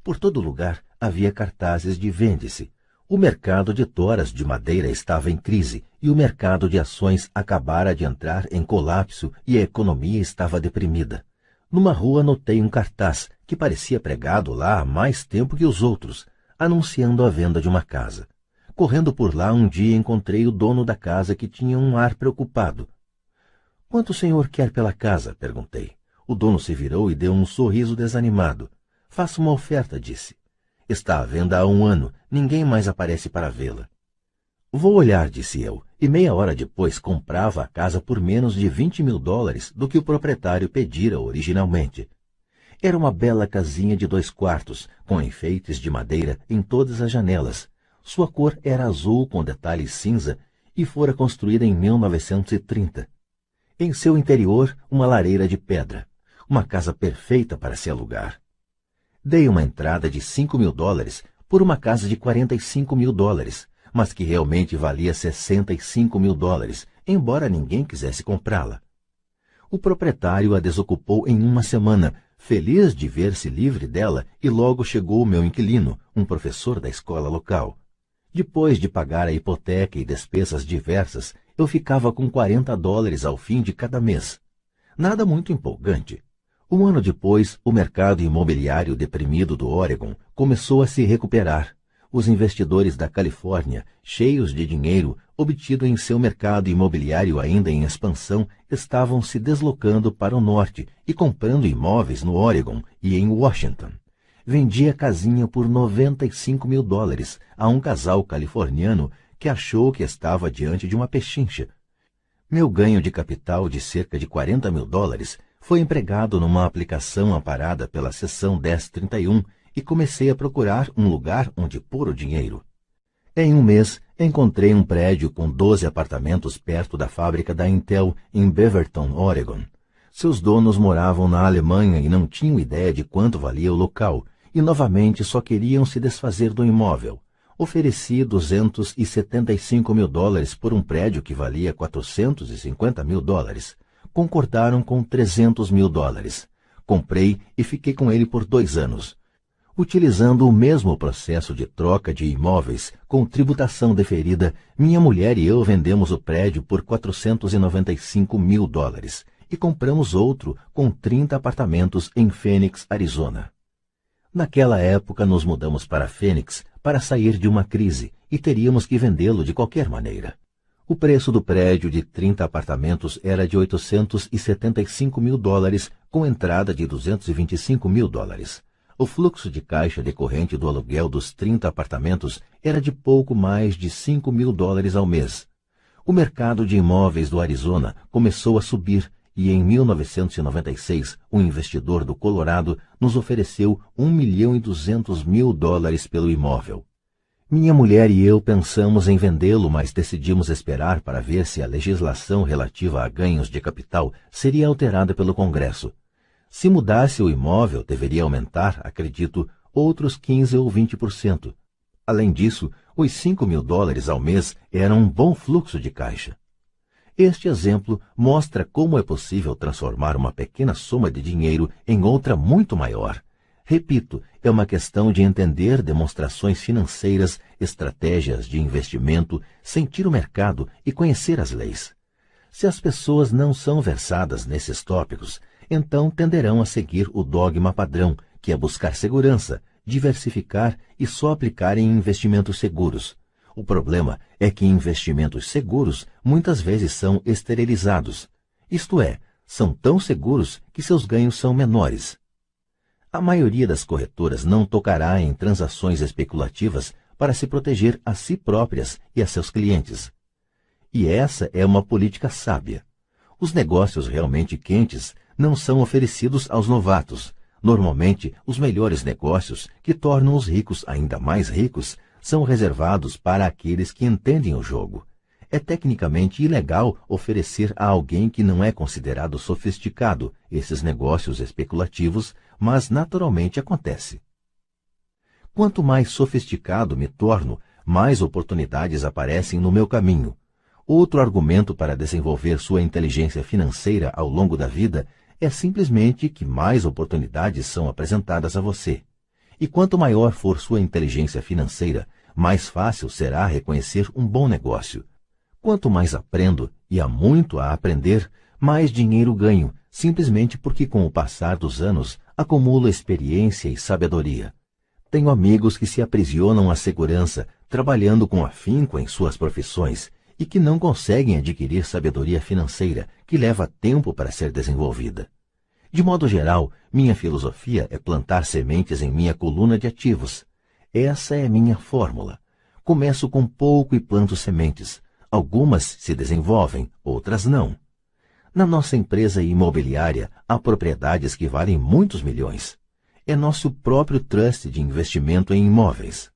Por todo lugar havia cartazes de vende-se. O mercado de toras de madeira estava em crise e o mercado de ações acabara de entrar em colapso e a economia estava deprimida. Numa rua notei um cartaz que parecia pregado lá há mais tempo que os outros, anunciando a venda de uma casa. Correndo por lá um dia encontrei o dono da casa que tinha um ar preocupado. — Quanto o senhor quer pela casa? — perguntei. O dono se virou e deu um sorriso desanimado. — Faça uma oferta — disse. — Está à venda há 1 ano, ninguém mais aparece para vê-la. — Vou olhar — disse eu, e meia hora depois comprava a casa por menos de $20.000 do que o proprietário pedira originalmente. Era uma bela casinha de 2 quartos, com enfeites de madeira em todas as janelas. Sua cor era azul com detalhes cinza e fora construída em 1930. Em seu interior, uma lareira de pedra. Uma casa perfeita para se alugar. Dei uma entrada de $5.000 por uma casa de $45.000, mas que realmente valia $65.000, embora ninguém quisesse comprá-la. O proprietário a desocupou em 1 semana, feliz de ver-se livre dela, e logo chegou o meu inquilino, um professor da escola local. Depois de pagar a hipoteca e despesas diversas, eu ficava com $40 ao fim de cada mês. Nada muito empolgante. Um ano depois, o mercado imobiliário deprimido do Oregon começou a se recuperar. Os investidores da Califórnia, cheios de dinheiro obtido em seu mercado imobiliário ainda em expansão, estavam se deslocando para o norte e comprando imóveis no Oregon e em Washington. Vendi a casinha por $95 mil a um casal californiano que achou que estava diante de uma pechincha. Meu ganho de capital de cerca de $40 mil foi empregado numa aplicação amparada pela seção 1031 e comecei a procurar um lugar onde pôr o dinheiro. Em um mês, encontrei um prédio com 12 apartamentos perto da fábrica da Intel, em Beaverton, Oregon. Seus donos moravam na Alemanha e não tinham ideia de quanto valia o local, e novamente só queriam se desfazer do imóvel. Ofereci $275 mil por um prédio que valia $450 mil. Concordaram com $300 mil. Comprei e fiquei com ele por 2 anos. Utilizando o mesmo processo de troca de imóveis com tributação deferida, minha mulher e eu vendemos o prédio por $495 mil e compramos outro com 30 apartamentos em Phoenix, Arizona. Naquela época nos mudamos para Phoenix para sair de uma crise e teríamos que vendê-lo de qualquer maneira. O preço do prédio de 30 apartamentos era de $875 mil com entrada de $225 mil. O fluxo de caixa decorrente do aluguel dos 30 apartamentos era de pouco mais de $5 mil ao mês. O mercado de imóveis do Arizona começou a subir e em 1996 um investidor do Colorado nos ofereceu $1.200.000 pelo imóvel. Minha mulher e eu pensamos em vendê-lo, mas decidimos esperar para ver se a legislação relativa a ganhos de capital seria alterada pelo Congresso. Se mudasse o imóvel, deveria aumentar, acredito, outros 15% ou 20%. Além disso, os $5 mil ao mês eram um bom fluxo de caixa. Este exemplo mostra como é possível transformar uma pequena soma de dinheiro em outra muito maior. Repito, é uma questão de entender demonstrações financeiras, estratégias de investimento, sentir o mercado e conhecer as leis. Se as pessoas não são versadas nesses tópicos, então tenderão a seguir o dogma padrão, que é buscar segurança, diversificar e só aplicar em investimentos seguros. O problema é que investimentos seguros muitas vezes são esterilizados, isto é, são tão seguros que seus ganhos são menores. A maioria das corretoras não tocará em transações especulativas para se proteger a si próprias e a seus clientes. E essa é uma política sábia. Os negócios realmente quentes não são oferecidos aos novatos. Normalmente, os melhores negócios, que tornam os ricos ainda mais ricos, são reservados para aqueles que entendem o jogo. É tecnicamente ilegal oferecer a alguém que não é considerado sofisticado esses negócios especulativos, mas naturalmente acontece. Quanto mais sofisticado me torno, mais oportunidades aparecem no meu caminho. Outro argumento para desenvolver sua inteligência financeira ao longo da vida é simplesmente que mais oportunidades são apresentadas a você. E quanto maior for sua inteligência financeira, mais fácil será reconhecer um bom negócio. Quanto mais aprendo, e há muito a aprender, mais dinheiro ganho, simplesmente porque com o passar dos anos acumulo experiência e sabedoria. Tenho amigos que se aprisionam à segurança, trabalhando com afinco em suas profissões, e que não conseguem adquirir sabedoria financeira, que leva tempo para ser desenvolvida. De modo geral, minha filosofia é plantar sementes em minha coluna de ativos. Essa é minha fórmula. Começo com pouco e planto sementes. Algumas se desenvolvem, outras não. Na nossa empresa imobiliária, há propriedades que valem muitos milhões. É nosso próprio trust de investimento em imóveis.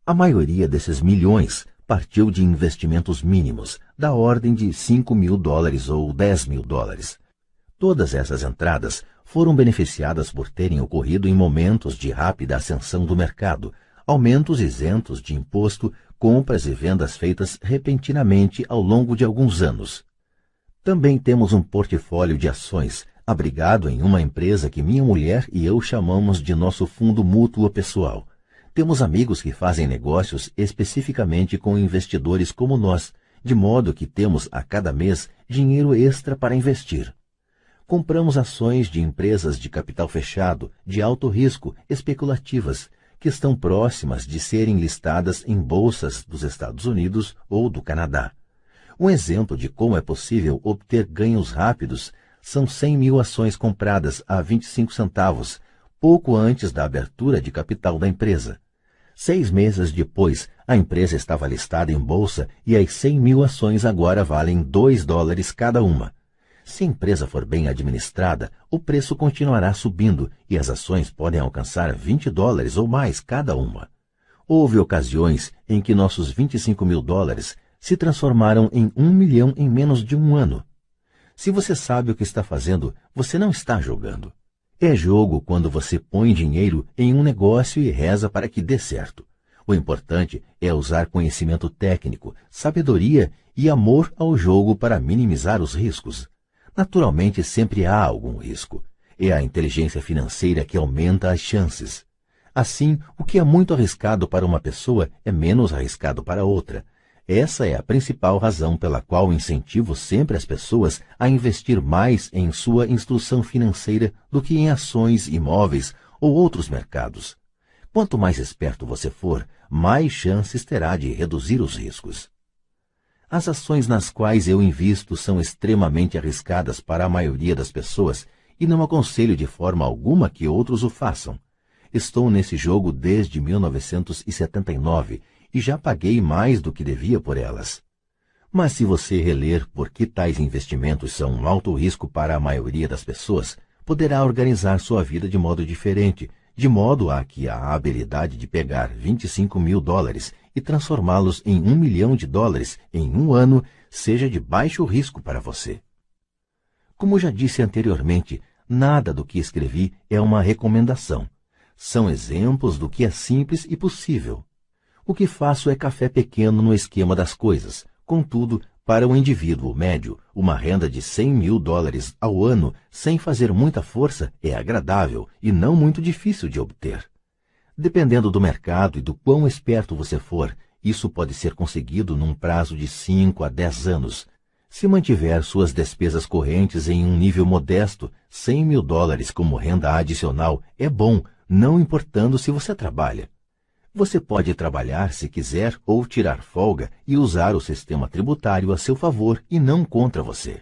A maioria desses milhões partiu de investimentos mínimos, da ordem de $5 mil ou $10 mil. Todas essas entradas foram beneficiadas por terem ocorrido em momentos de rápida ascensão do mercado, aumentos isentos de imposto, compras e vendas feitas repentinamente ao longo de alguns anos. Também temos um portfólio de ações, abrigado em uma empresa que minha mulher e eu chamamos de nosso fundo mútuo pessoal. Temos amigos que fazem negócios especificamente com investidores como nós, de modo que temos a cada mês dinheiro extra para investir. Compramos ações de empresas de capital fechado, de alto risco, especulativas, que estão próximas de serem listadas em bolsas dos Estados Unidos ou do Canadá. Um exemplo de como é possível obter ganhos rápidos são 100.000 ações compradas a 25 centavos, pouco antes da abertura de capital da empresa. 6 meses depois, a empresa estava listada em bolsa e as 100.000 ações agora valem $2 cada uma. Se a empresa for bem administrada, o preço continuará subindo e as ações podem alcançar $20 ou mais cada uma. Houve ocasiões em que nossos $25.000 se transformaram em 1 milhão em menos de um ano. Se você sabe o que está fazendo, você não está jogando. É jogo quando você põe dinheiro em um negócio e reza para que dê certo. O importante é usar conhecimento técnico, sabedoria e amor ao jogo para minimizar os riscos. Naturalmente, sempre há algum risco. É a inteligência financeira que aumenta as chances. Assim, o que é muito arriscado para uma pessoa é menos arriscado para outra. Essa é a principal razão pela qual incentivo sempre as pessoas a investir mais em sua instrução financeira do que em ações, imóveis ou outros mercados. Quanto mais esperto você for, mais chances terá de reduzir os riscos. As ações nas quais eu invisto são extremamente arriscadas para a maioria das pessoas e não aconselho de forma alguma que outros o façam. Estou nesse jogo desde 1979 e já paguei mais do que devia por elas. Mas se você reler por que tais investimentos são um alto risco para a maioria das pessoas, poderá organizar sua vida de modo diferente, de modo a que a habilidade de pegar $25.000 e transformá-los em $1 milhão em um ano seja de baixo risco para você. Como já disse anteriormente, nada do que escrevi é uma recomendação. São exemplos do que é simples e possível. O que faço é café pequeno no esquema das coisas. Contudo, para um indivíduo médio, uma renda de $100.000 ao ano, sem fazer muita força, é agradável e não muito difícil de obter. Dependendo do mercado e do quão esperto você for, isso pode ser conseguido num prazo de 5 a 10 anos. Se mantiver suas despesas correntes em um nível modesto, $100.000 como renda adicional é bom, não importando se você trabalha. Você pode trabalhar se quiser ou tirar folga e usar o sistema tributário a seu favor e não contra você.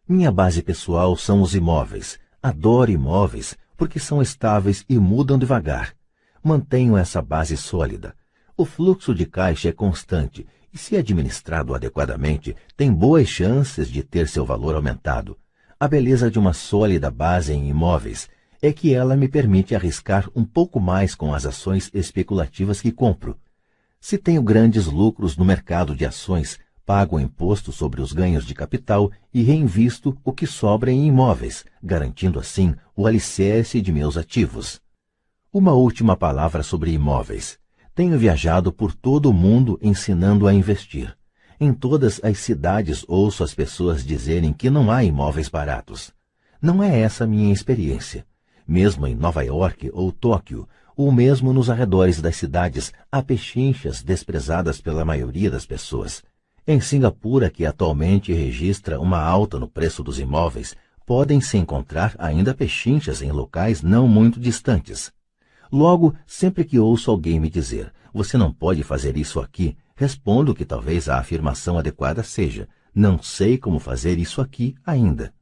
Minha base pessoal são os imóveis. Adoro imóveis porque são estáveis e mudam devagar. Mantenho essa base sólida. O fluxo de caixa é constante e, se administrado adequadamente, tem boas chances de ter seu valor aumentado. A beleza de uma sólida base em imóveis é que ela me permite arriscar um pouco mais com as ações especulativas que compro. Se tenho grandes lucros no mercado de ações, pago imposto sobre os ganhos de capital e reinvisto o que sobra em imóveis, garantindo assim o alicerce de meus ativos. Uma última palavra sobre imóveis. Tenho viajado por todo o mundo ensinando a investir. Em todas as cidades ouço as pessoas dizerem que não há imóveis baratos. Não é essa a minha experiência. Mesmo em Nova York ou Tóquio, ou mesmo nos arredores das cidades, há pechinchas desprezadas pela maioria das pessoas. Em Singapura, que atualmente registra uma alta no preço dos imóveis, podem-se encontrar ainda pechinchas em locais não muito distantes. Logo, sempre que ouço alguém me dizer, você não pode fazer isso aqui, respondo que talvez a afirmação adequada seja, não sei como fazer isso aqui ainda.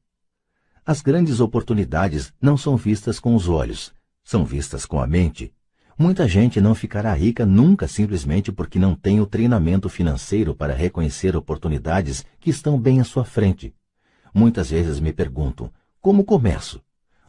As grandes oportunidades não são vistas com os olhos, são vistas com a mente. Muita gente não ficará rica nunca simplesmente porque não tem o treinamento financeiro para reconhecer oportunidades que estão bem à sua frente. Muitas vezes me perguntam, como começo?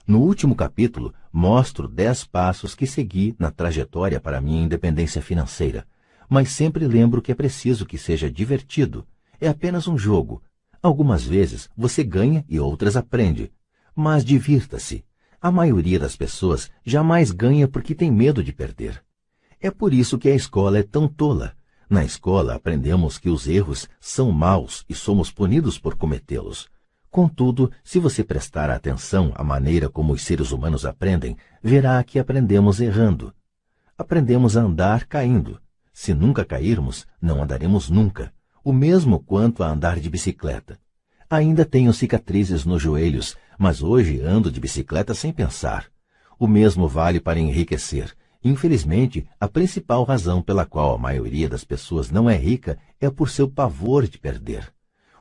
No último capítulo, mostro 10 passos que segui na trajetória para minha independência financeira, mas sempre lembro que é preciso que seja divertido. É apenas um jogo. Algumas vezes você ganha e outras aprende. Mas divirta-se. A maioria das pessoas jamais ganha porque tem medo de perder. É por isso que a escola é tão tola. Na escola aprendemos que os erros são maus e somos punidos por cometê-los. Contudo, se você prestar atenção à maneira como os seres humanos aprendem, verá que aprendemos errando. Aprendemos a andar caindo. Se nunca cairmos, não andaremos nunca. O mesmo quanto a andar de bicicleta. Ainda tenho cicatrizes nos joelhos, mas hoje ando de bicicleta sem pensar. O mesmo vale para enriquecer. Infelizmente, a principal razão pela qual a maioria das pessoas não é rica é por seu pavor de perder.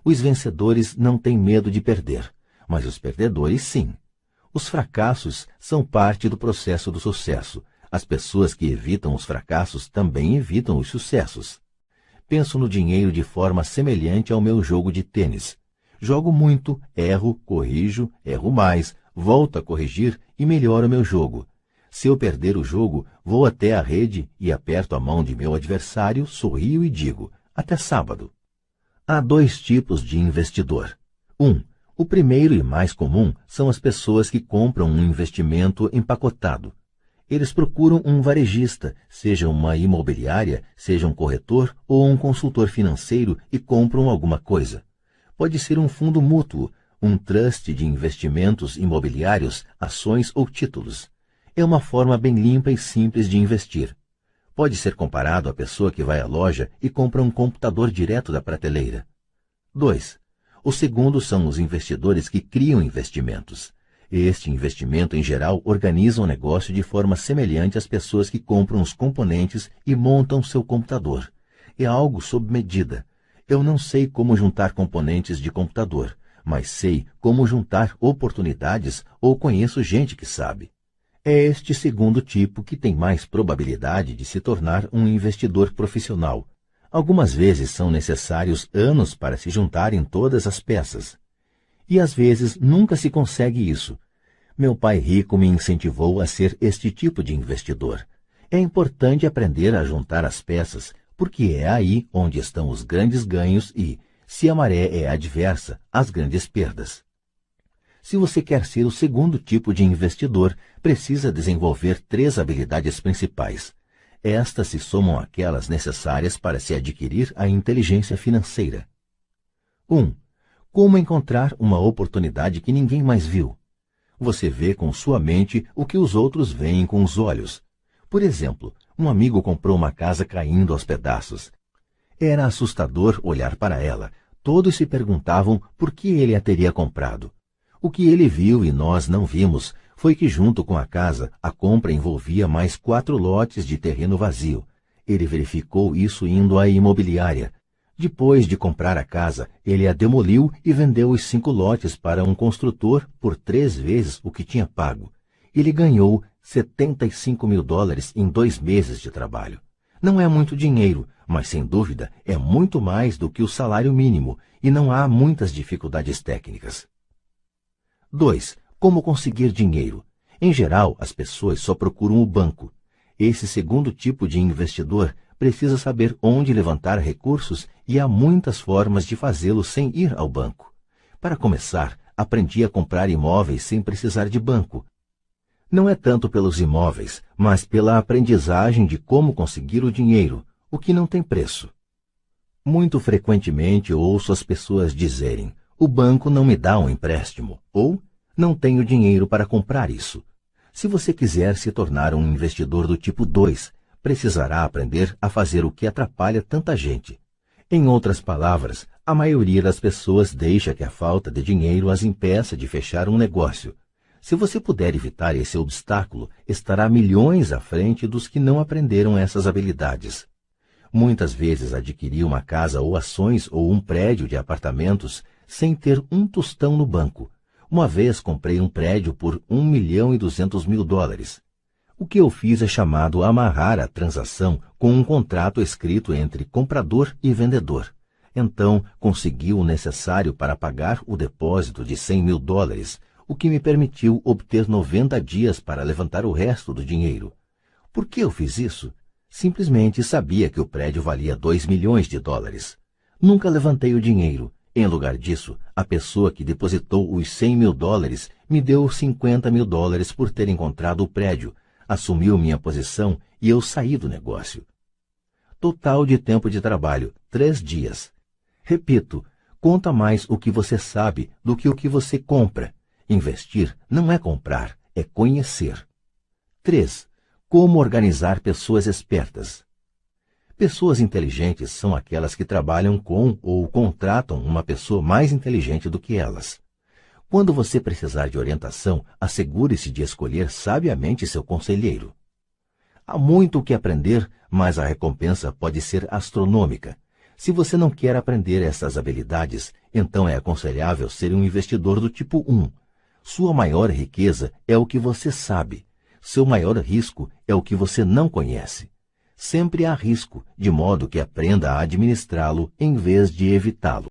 Os vencedores não têm medo de perder, mas os perdedores sim. Os fracassos são parte do processo do sucesso. As pessoas que evitam os fracassos também evitam os sucessos. Penso no dinheiro de forma semelhante ao meu jogo de tênis. Jogo muito, erro, corrijo, erro mais, volto a corrigir e melhoro meu jogo. Se eu perder o jogo, vou até a rede e aperto a mão de meu adversário, sorrio e digo, até sábado. Há dois tipos de investidor. O primeiro e mais comum são as pessoas que compram um investimento empacotado. Eles procuram um varejista, seja uma imobiliária, seja um corretor ou um consultor financeiro e compram alguma coisa. Pode ser um fundo mútuo, um trust de investimentos imobiliários, ações ou títulos. É uma forma bem limpa e simples de investir. Pode ser comparado à pessoa que vai à loja e compra um computador direto da prateleira. 2. O segundo são os investidores que criam investimentos. Este investimento, em geral, organiza um negócio de forma semelhante às pessoas que compram os componentes e montam seu computador. É algo sob medida. Eu não sei como juntar componentes de computador, mas sei como juntar oportunidades ou conheço gente que sabe. É este segundo tipo que tem mais probabilidade de se tornar um investidor profissional. Algumas vezes são necessários anos para se juntarem todas as peças. E às vezes nunca se consegue isso. Meu pai rico me incentivou a ser este tipo de investidor. É importante aprender a juntar as peças, porque é aí onde estão os grandes ganhos e, se a maré é adversa, as grandes perdas. Se você quer ser o segundo tipo de investidor, precisa desenvolver 3 habilidades principais. Estas se somam àquelas necessárias para se adquirir a inteligência financeira. 1. Como encontrar uma oportunidade que ninguém mais viu? Você vê com sua mente o que os outros veem com os olhos. Por exemplo, um amigo comprou uma casa caindo aos pedaços. Era assustador olhar para ela. Todos se perguntavam por que ele a teria comprado. O que ele viu e nós não vimos foi que junto com a casa, a compra envolvia mais 4 lotes de terreno vazio. Ele verificou isso indo à imobiliária. Depois de comprar a casa, ele a demoliu e vendeu os 5 lotes para um construtor por 3 vezes o que tinha pago. Ele ganhou $75 mil em 2 meses de trabalho. Não é muito dinheiro, mas sem dúvida é muito mais do que o salário mínimo e não há muitas dificuldades técnicas. 2. Como conseguir dinheiro? Em geral, as pessoas só procuram o banco. Esse segundo tipo de investidor precisa saber onde levantar recursos e há muitas formas de fazê-lo sem ir ao banco. Para começar, aprendi a comprar imóveis sem precisar de banco. Não é tanto pelos imóveis, mas pela aprendizagem de como conseguir o dinheiro, o que não tem preço. Muito frequentemente ouço as pessoas dizerem: o banco não me dá um empréstimo, ou não tenho dinheiro para comprar isso. Se você quiser se tornar um investidor do tipo 2, precisará aprender a fazer o que atrapalha tanta gente. Em outras palavras, a maioria das pessoas deixa que a falta de dinheiro as impeça de fechar um negócio. Se você puder evitar esse obstáculo, estará milhões à frente dos que não aprenderam essas habilidades. Muitas vezes adquiri uma casa ou ações ou um prédio de apartamentos sem ter um tostão no banco. Uma vez comprei um prédio por $1.200.000. O que eu fiz é chamado amarrar a transação com um contrato escrito entre comprador e vendedor. Então, consegui o necessário para pagar o depósito de $100 mil, o que me permitiu obter 90 dias para levantar o resto do dinheiro. Por que eu fiz isso? Simplesmente sabia que o prédio valia $2 milhões. Nunca levantei o dinheiro. Em lugar disso, a pessoa que depositou os $100 mil me deu $50 mil por ter encontrado o prédio, assumiu minha posição e eu saí do negócio. Total de tempo de trabalho, 3 dias. Repito, Conta mais o que você sabe do que o que você compra. Investir não é comprar, é conhecer. 3. Como organizar pessoas espertas. Pessoas inteligentes são aquelas que trabalham com ou contratam uma pessoa mais inteligente do que elas. Quando você precisar de orientação, assegure-se de escolher sabiamente seu conselheiro. Há muito o que aprender, mas a recompensa pode ser astronômica. Se você não quer aprender essas habilidades, então é aconselhável ser um investidor do tipo 1. Sua maior riqueza é o que você sabe. Seu maior risco é o que você não conhece. Sempre há risco, de modo que aprenda a administrá-lo em vez de evitá-lo.